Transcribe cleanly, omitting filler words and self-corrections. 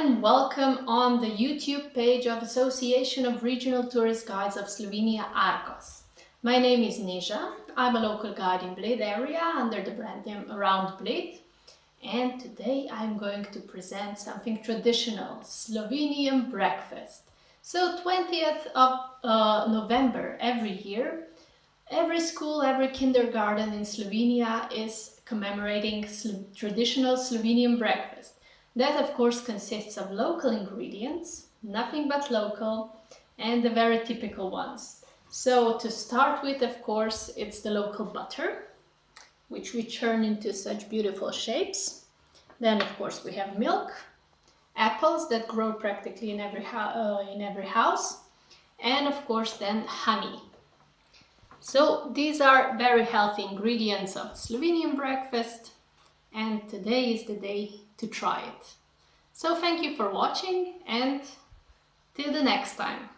and welcome on the YouTube page of Association of Regional Tourist Guides of Slovenia, ARGOS. My name is Neža. I'm a local guide in Bled area under the brand name Around Bled, and today I'm going to present something traditional, Slovenian breakfast. So 20th of November every year, every school, every kindergarten in Slovenia is commemorating traditional Slovenian breakfast. That of course consists of local ingredients, nothing but local, and the very typical ones. So to start with, of course, it's the local butter, which we churn into such beautiful shapes. Then of course we have milk, apples that grow practically in every house, and of course then honey. So these are very healthy ingredients of Slovenian breakfast, and today is the day to try it. So thank you for watching, and till the next time.